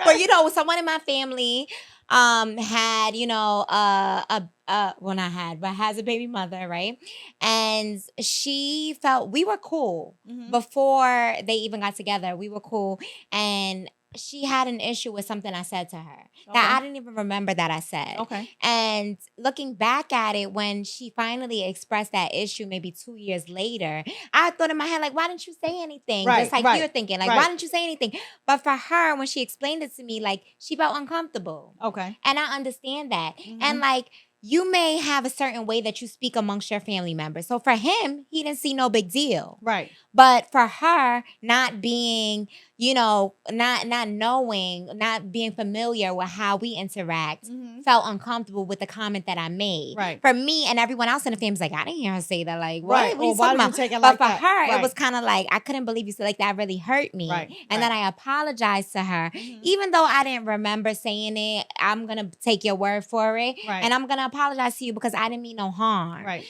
But someone in my family had, has a baby mother, right? And she felt we were cool before they even got together. We were cool, and she had an issue with something I said to her that I didn't even remember that I said. Okay. And looking back at it, when she finally expressed that issue maybe 2 years later, I thought in my head, like, why didn't you say anything? Right, Just like you're thinking, like, why didn't you say anything? But for her, when she explained it to me, like, she felt uncomfortable. Okay. And I understand that. Mm-hmm. And like, you may have a certain way that you speak amongst your family members. So for him, he didn't see no big deal. Right. But for her, not being, not knowing, not being familiar with how we interact, felt uncomfortable with the comment that I made. Right. For me and everyone else in the family was like, I didn't hear her say that. Like, what? Right. What are you talking about? But for her, it was kind of like, I couldn't believe you said like that really hurt me. Right. And then I apologized to her. Even though I didn't remember saying it, I'm going to take your word for it. Right. And I'm going to apologize to you because I didn't mean no harm. Right.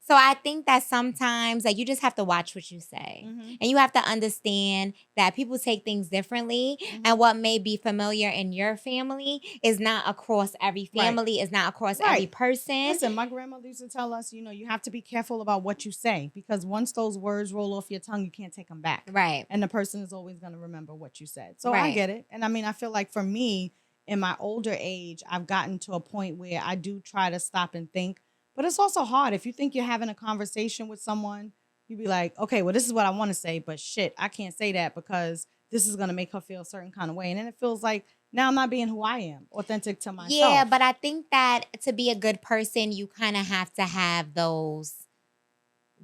So I think that sometimes like you just have to watch what you say. And you have to understand that people take things differently. And what may be familiar in your family is not across every family, is not across every person. Listen, my grandmother used to tell us, you have to be careful about what you say because once those words roll off your tongue, you can't take them back. Right. And the person is always going to remember what you said. So I get it. And I mean, I feel like for me, in my older age, I've gotten to a point where I do try to stop and think. But it's also hard. If you think you're having a conversation with someone, you'd be like, okay, well, this is what I want to say, but shit, I can't say that because this is going to make her feel a certain kind of way. And then it feels like now I'm not being who I am, authentic to myself. Yeah, but I think that to be a good person, you kind of have to have those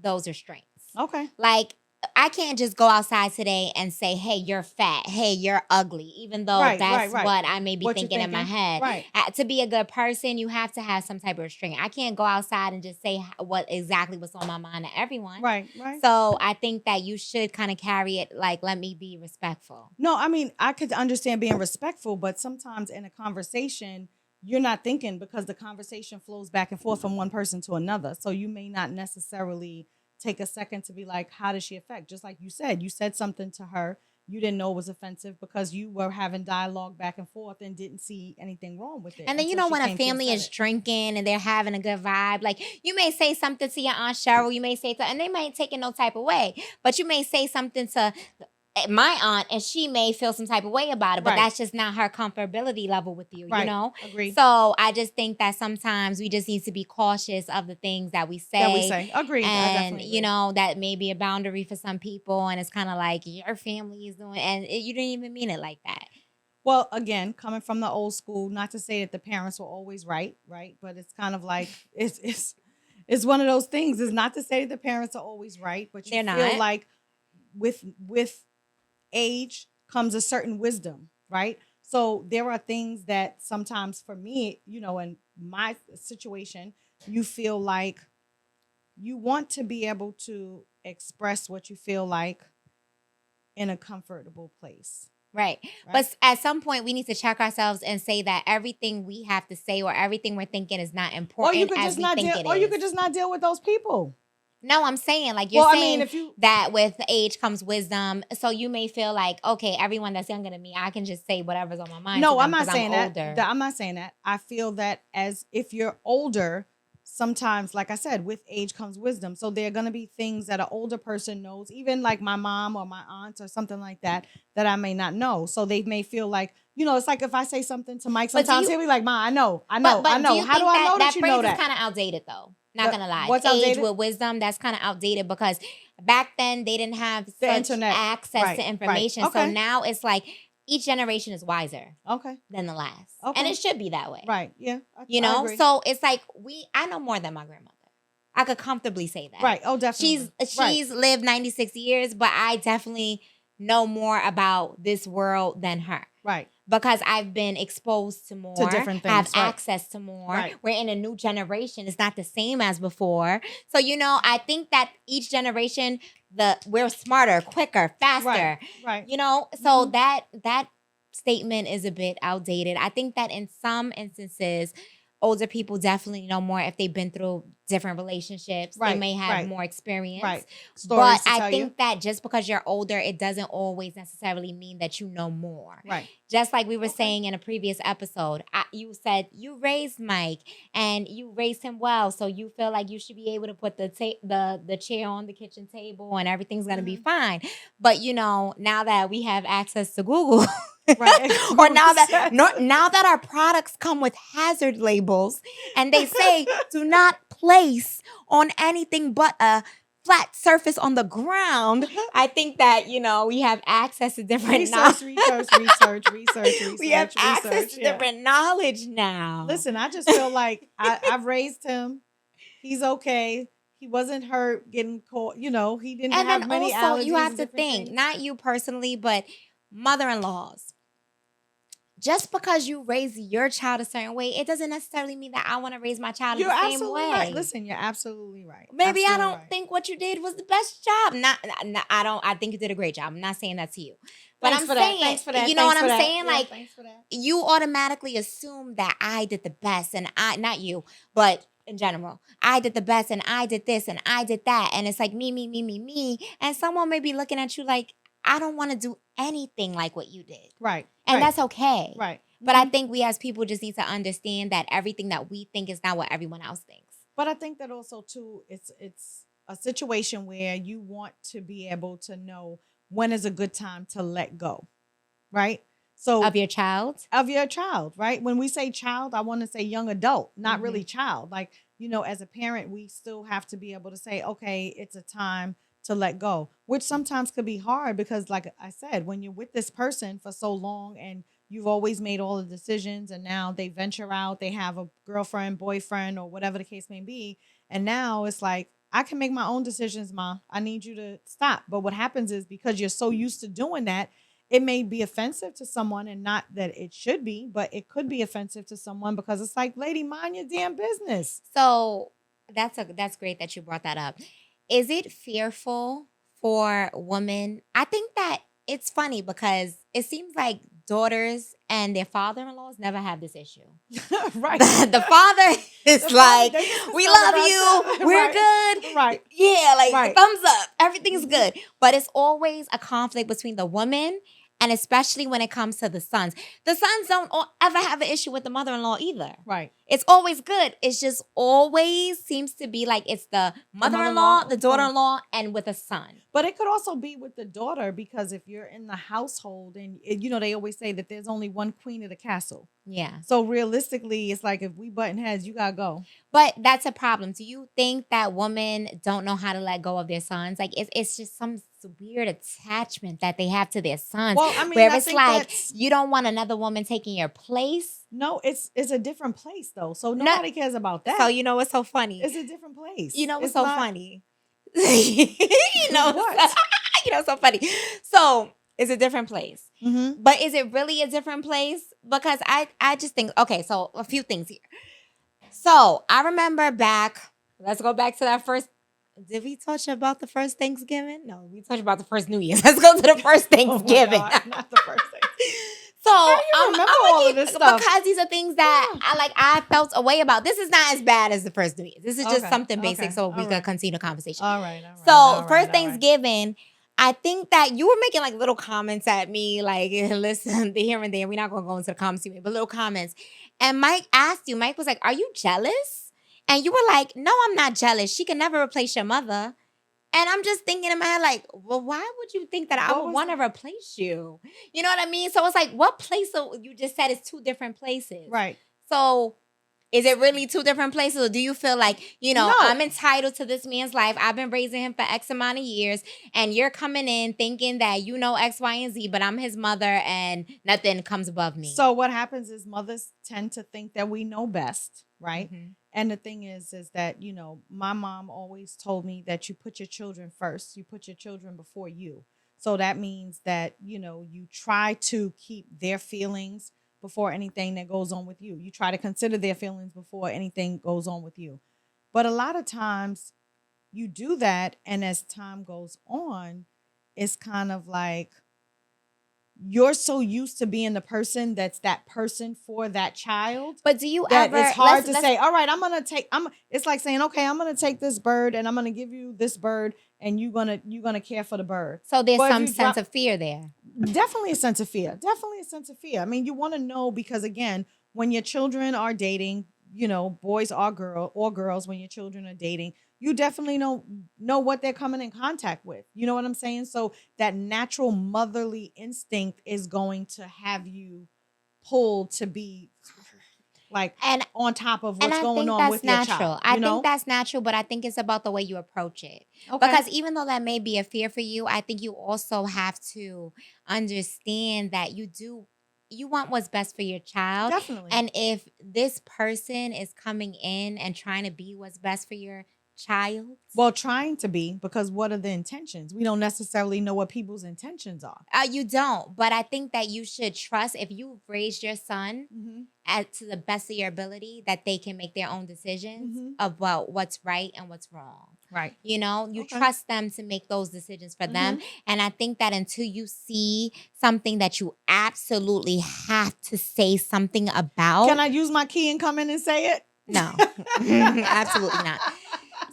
restraints. Okay. Like, I can't just go outside today and say, hey, you're fat. Hey, you're ugly. Even though that's what I may be thinking in my head. Right. To be a good person, you have to have some type of restraint. I can't go outside and just say what's on my mind to everyone. Right. So I think that you should kind of carry it like, let me be respectful. No, I mean, I could understand being respectful, but sometimes in a conversation, you're not thinking because the conversation flows back and forth from one person to another. So you may not necessarily take a second to be like, how does she affect? Just like you said something to her. You didn't know it was offensive because you were having dialogue back and forth and didn't see anything wrong with it. And then, when a family is drinking and they're having a good vibe, like you may say something to your Aunt Cheryl, you may say and they might take it no type of way, but you may say something to my aunt and she may feel some type of way about it, but that's just not her comfortability level with you, Agreed. So I just think that sometimes we just need to be cautious of the things that we say. Agreed. And, that may be a boundary for some people. And it's kind of like your family is doing, and you didn't even mean it like that. Well, again, coming from the old school, not to say that the parents were always right? But it's kind of like, it's one of those things. It's not to say that the parents are always right, but you feel like with age comes a certain wisdom, right? So there are things that sometimes for me, in my situation, you feel like you want to be able to express what you feel like in a comfortable place. Right. But at some point, we need to check ourselves and say that everything we have to say or everything we're thinking is not important as we think it is. Or you could just not deal with those people. No, I'm saying you're saying that with age comes wisdom. So you may feel like, okay, everyone that's younger than me, I can just say whatever's on my mind. No, I'm not saying that. I'm not saying that. I feel that as if you're older, sometimes, like I said, with age comes wisdom. So there are going to be things that an older person knows, even like my mom or my aunts or something like that I may not know. So they may feel like, it's like if I say something to Mike, sometimes he'll be like, Ma, I know. How do I know that you know that? That phrase is kind of outdated, though. Not gonna lie. What's age outdated? with wisdom, that's kind of outdated because back then they didn't have such internet access to information. Okay. So now it's like each generation is wiser than the last. Okay. And it should be that way. Right. Yeah. I agree. So it's like I know more than my grandmother. I could comfortably say that. Right. Oh, definitely. She's lived 96 years, but I definitely know more about this world than her. Right. Because I've been exposed to more, different things, have access to more. Right. We're in a new generation. It's not the same as before. So, I think that each generation, we're smarter, quicker, faster. Right. So that statement is a bit outdated. I think that in some instances, older people definitely know more if they've been through different relationships. They may have more experience. Right. But I think that just because you're older, it doesn't always necessarily mean that you know more. Right. Just like we were saying in a previous episode, you said you raised Mike and you raised him well, so you feel like you should be able to put the chair on the kitchen table and everything's gonna be fine. But now that we have access to Google, or now that our products come with hazard labels and they say do not place on anything but a flat surface on the ground, I think that we have access to different research. We have access to different knowledge now. Listen, I just feel like I've raised him. He's okay. He wasn't hurt getting caught. He didn't have many allergies. And also, you have to think, not you personally, but mother-in-laws. Just because you raise your child a certain way, it doesn't necessarily mean that I want to raise my child in the same way. Right. Listen, you're absolutely right. Maybe I don't think what you did was the best job. I think you did a great job. I'm not saying that to you. But I'm saying, thanks for that. You know what I'm saying? Yeah, like, thanks for that. You automatically assume that I did the best and not you, but in general, I did the best and I did this and I did that. And it's like me. And someone may be looking at you like, I don't want to do anything like what you did. Right. And that's okay. Right. But I think we as people just need to understand that everything that we think is not what everyone else thinks. But I think that also, too, it's a situation where you want to be able to know when is a good time to let go. Right? So Of your child, right? When we say child, I want to say young adult, not really child. Like, as a parent, we still have to be able to say, okay, it's a time to let go, which sometimes could be hard because, like I said, when you're with this person for so long and you've always made all the decisions and now they venture out, they have a girlfriend, boyfriend, or whatever the case may be. And now it's like, I can make my own decisions, Ma. I need you to stop. But what happens is because you're so used to doing that, it may be offensive to someone, and not that it should be, but it could be offensive to someone because it's like, lady, mind your damn business. So that's great that you brought that up. Is it fearful for women? I think that it's funny because it seems like daughters and their father-in-laws never have this issue. Right. The father is like, we love you. We're good. Right. Yeah, like Right. thumbs up. Everything's good. But it's always a conflict between the woman, and especially when it comes to the sons. The sons don't ever have an issue with the mother-in-law either. Right. It's always good. It's just always seems to be like it's the mother-in-law, the daughter-in-law, and with a son. But it could also be with the daughter, because if you're in the household and, they always say that there's only one queen of the castle. Yeah. So realistically, it's like if we button heads, you gotta go. But that's a problem. Do you think that women don't know how to let go of their sons? Like it's just some weird attachment that they have to their sons. Well, I mean, where I it's think like you don't want another woman taking your place. No, it's a different place though. So nobody cares about that. So you know what's so funny? It's a different place. You know what's it's so not... funny? you know what? You know, so funny. So it's a different place. Mm-hmm. But is it really a different place? Because I just think, okay, so a few things here. So I remember let's go back to that first. Did we touch about the first Thanksgiving? No, we touched about the first New Year's. Let's go to the first Thanksgiving. Oh my God, not the first Thanksgiving. So I'm remember all of this stuff because these are things that I felt a way about. This is not as bad as the first New Year's. This is just something basic, so we could continue the conversation. All right. So first Thanksgiving, I think that you were making like little comments at me, like listen, here and there. We're not gonna go into the comments, but little comments. And Mike asked you. Mike was like, "Are you jealous?" And you were like, "No, I'm not jealous. She can never replace your mother." And I'm just thinking in my head, like, well, why would you think that I would want to replace you? You know what I mean? So it's like, what place? You just said it's two different places. Right. So is it really two different places? Or do you feel like, no. I'm entitled to this man's life. I've been raising him for X amount of years. And you're coming in thinking that you know X, Y, and Z, but I'm his mother and nothing comes above me. So what happens is mothers tend to think that we know best, right? Mm-hmm. And the thing is that, my mom always told me that you put your children first. You put your children before you. So that means that, you try to keep their feelings before anything that goes on with you. You try to consider their feelings before anything goes on with you. But a lot of times you do that. And as time goes on, it's kind of like you're so used to being the person that's that person for that child. But do you that ever? It's hard to say, all right, it's like saying, okay, I'm gonna take this bird and I'm gonna give you this bird and you're gonna care for the bird. So there's some sense of fear there. Definitely a sense of fear. I mean, you want to know, because again, when your children are dating, boys or girls, when your children are dating, you definitely know what they're coming in contact with. You know what I'm saying? So that natural motherly instinct is going to have you pulled to be like on top of what's going on with your child. I think that's natural, but I think it's about the way you approach it. Okay. Because even though that may be a fear for you, I think you also have to understand that you want what's best for your child. Definitely. And if this person is coming in and trying to be what's best for your child. Well, trying to be, because what are the intentions? We don't necessarily know what people's intentions are. You don't, but I think that you should trust, if you've raised your son to the best of your ability, that they can make their own decisions about what's right and what's wrong. Right. You trust them to make those decisions for them. And I think that until you see something that you absolutely have to say something about. Can I use my key and come in and say it? No, absolutely not.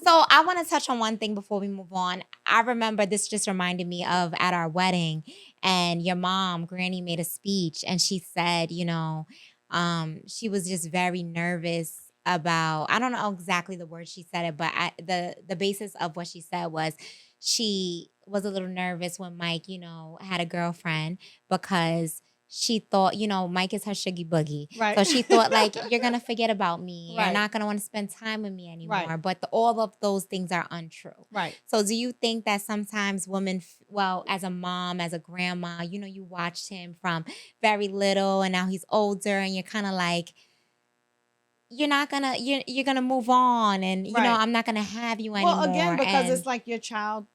So I want to touch on one thing before we move on. I remember this just reminded me of at our wedding, and your mom, Granny, made a speech, and she said, she was just very nervous about, I don't know exactly the words she said it, but the basis of what she said was she was a little nervous when Mike, had a girlfriend, because she thought, Mike is her shuggy boogie. Right. So she thought, like, you're going to forget about me. Right. You're not going to want to spend time with me anymore. Right. But all of those things are untrue. Right. So do you think that sometimes women, as a mom, as a grandma, you watched him from very little and now he's older and you're kind of like, you're going to move on and, I'm not going to have you anymore. Well, again, because it's like your child,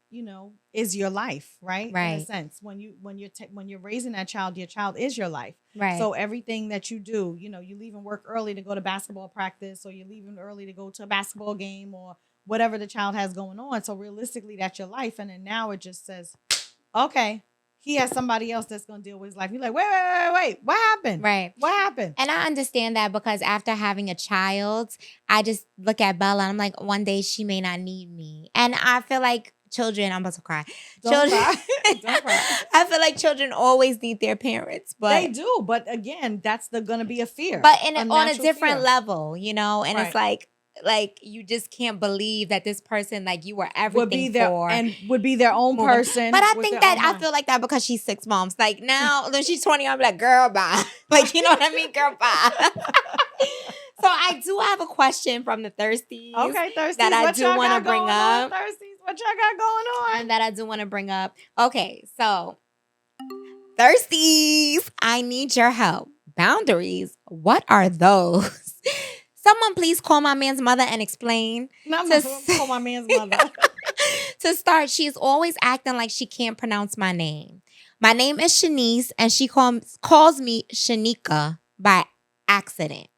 is your life, right? Right. In a sense, when you're raising that child, your child is your life. Right. So everything that you do, you're leaving work early to go to basketball practice, or you're leaving early to go to a basketball game, or whatever the child has going on. So realistically, that's your life. And then now it just says, okay, he has somebody else that's going to deal with his life. You're like, wait. What happened? Right. What happened? And I understand that because after having a child, I just look at Bella and I'm like, one day she may not need me. And I feel like children, I'm about to cry. Don't Children, cry. Don't cry. I feel like children always need their parents. But they do. But again, that's going to be a fear. But on a different fear. level, you know? And right. it's like you just can't believe that this person, like you were everything would be their, for. And would be their own person. But I think that I feel like that because she's 6 months. Like now, when she's 20, I'm like, girl, bye. Like, you know what I mean? Girl, bye. So I do have a question from the Thirsties. Okay, Thirsties. That I do want to bring up. Thirsties, what y'all got going on? And that I do want to bring up. Okay, so Thirsties, I need your help. Boundaries, what are those? Someone please call my man's mother and explain. Not call my man's mother. To start, she's always acting like she can't pronounce my name. My name is Shanice, and she calls me Shanika by accident.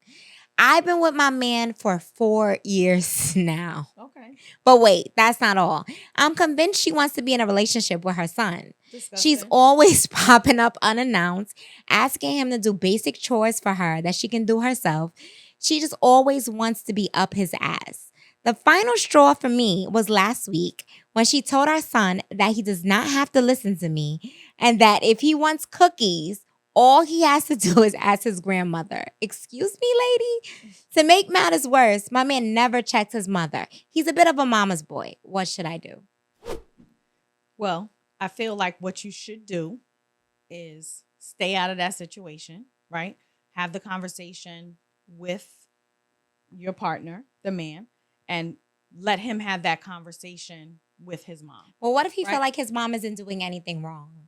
I've been with my man for 4 years now. Okay. But wait, that's not all. I'm convinced she wants to be in a relationship with her son. Disgusting. She's always popping up unannounced, asking him to do basic chores for her that she can do herself. She just always wants to be up his ass. The final straw for me was last week when she told our son that he does not have to listen to me and that if he wants cookies, all he has to do is ask his grandmother. Excuse me, lady? To make matters worse, my man never checks his mother. He's a bit of a mama's boy. What should I do? Well, I feel like what you should do is stay out of that situation, right? Have the conversation with your partner, the man, and let him have that conversation with his mom. Well, what if he feel like his mom isn't doing anything wrong?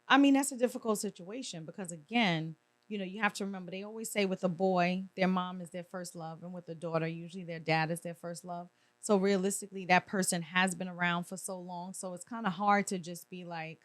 I mean, that's a difficult situation because, again, you know, you have to remember, they always say with a boy, their mom is their first love. And with a daughter, usually their dad is their first love. So realistically, that person has been around for so long. So it's kind of hard to just be like,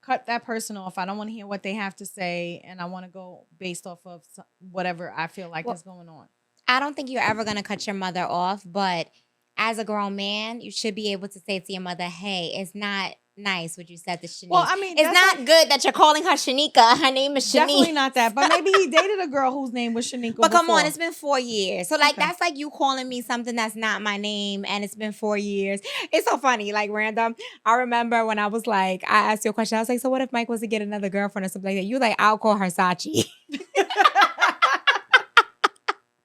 cut that person off. I don't want to hear what they have to say. And I want to go based off of whatever I feel like is going on. I don't think you're ever going to cut your mother off. But as a grown man, you should be able to say to your mother, hey, it's not nice what you said to Shanique. Well, I mean, it's not good that you're calling her Shanika. Her name is Shanique. Definitely not that. But maybe he dated a girl whose name was Shanika. But come on, it's been 4 years. So like that's like you calling me something that's not my name, and it's been 4 years. It's so funny, like random. I remember when I was like, I asked you a question. I was like, so what if Mike was to get another girlfriend or something like that? You like, I'll call her Sachi.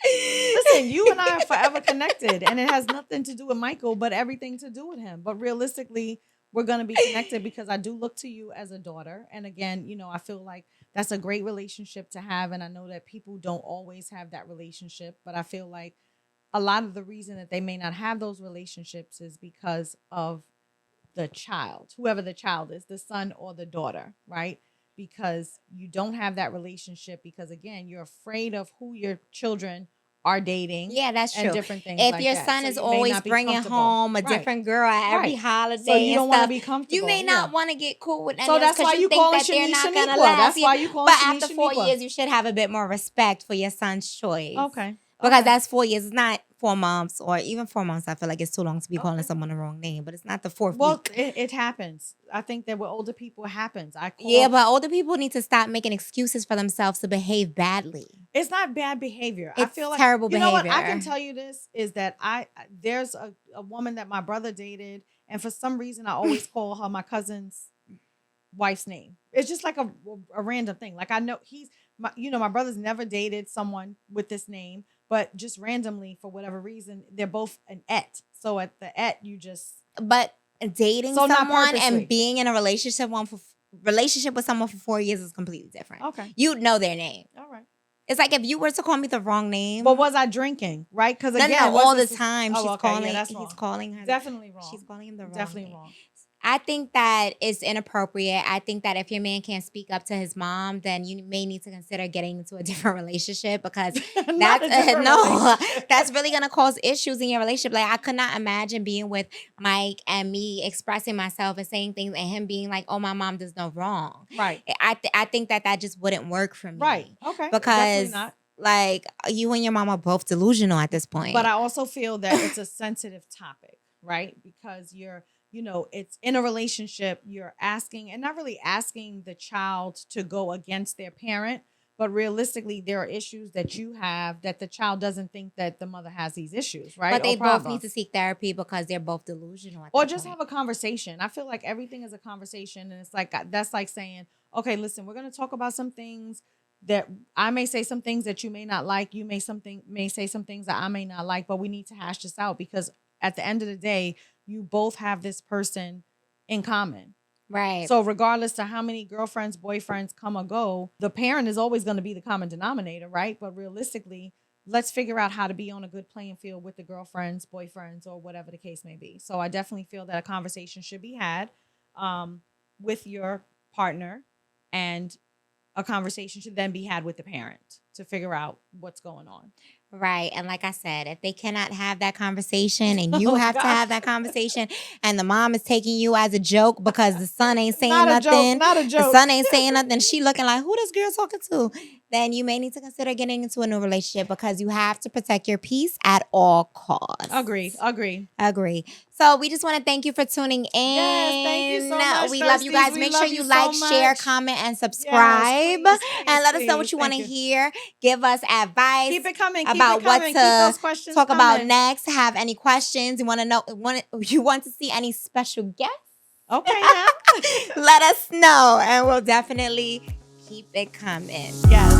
Listen, you and I are forever connected, and it has nothing to do with Michael, but everything to do with him. But realistically, we're going to be connected because I do look to you as a daughter. And again, you know, I feel like that's a great relationship to have. And I know that people don't always have that relationship, but I feel like a lot of the reason that they may not have those relationships is because of the child, whoever the child is, the son or the daughter, right? Because you don't have that relationship because, again, you're afraid of who your children are dating. Yeah, that's true. And different things if like your that. son So is you may always not be bringing home a different girl at every holiday, so you don't want to stuff, be comfortable. you may not want to get cool with So that's why you call it Shaniqua. That's why you call it But after 4 years, you should have a bit more respect for your son's choice. Okay. Because that's 4 years. It's not 4 months or even 4 months. I feel like it's too long to be calling someone the wrong name. But it's not the fourth week. It happens. I think that with older people, it happens. But older people need to stop making excuses for themselves to behave badly. It's not bad behavior. It's I feel like terrible behavior. You know what? I can tell you this is that there's a woman that my brother dated, and for some reason I always call her my cousin's wife's name. It's just like a random thing. Like I know my brother's never dated someone with this name, but just randomly for whatever reason they're both an et. So at the et you just dating someone and being in a relationship with someone for 4 years is completely different. Okay, you know their name. All right. It's like if you were to call me the wrong name. But was I drinking? Right? Because again, all the time she's calling. Yeah, he's calling her. Definitely wrong. She's calling him the wrong. Definitely wrong. I think that it's inappropriate. I think that if your man can't speak up to his mom, then you may need to consider getting into a different relationship because that's really gonna cause issues in your relationship. Like I could not imagine being with Mike and me expressing myself and saying things and him being like, "Oh, my mom does no wrong." Right. I think that just wouldn't work for me. Right. Okay. Because like you and your mom are both delusional at this point. But I also feel that it's a sensitive topic, right? Because you're it's in a relationship, you're asking, and not really asking the child to go against their parent, but realistically, there are issues that you have that the child doesn't think that the mother has these issues, right? But they or both need problems. to seek therapy because they're both delusional. Or just have a conversation. I feel like everything is a conversation, and it's like that's like saying, okay, listen, we're going to talk about some things that I may say some things that you may not like. You may say some things that I may not like, but we need to hash this out because at the end of the day, you both have this person in common. Right. So regardless to how many girlfriends, boyfriends come or go, the parent is always going to be the common denominator, right? But realistically, let's figure out how to be on a good playing field with the girlfriends, boyfriends, or whatever the case may be. So I definitely feel that a conversation should be had with your partner, and a conversation should then be had with the parent to figure out what's going on. Right. And like I said, if they cannot have that conversation and you have to have that conversation, and the mom is taking you as a joke because the son ain't saying nothing. Not a joke. The son ain't saying nothing. She looking like, who this girl talking to? Then you may need to consider getting into a new relationship because you have to protect your peace at all costs. Agree. So we just want to thank you for tuning in. Yes, thank you so much. We love you guys. Make sure you like, share, comment, and subscribe. Yes, please, and let us know what you want to hear. Give us advice. Keep it coming. About what to talk about next. Have any questions? You want to know? You want to see any special guests? Okay, now let us know, and we'll definitely keep it coming. Yes.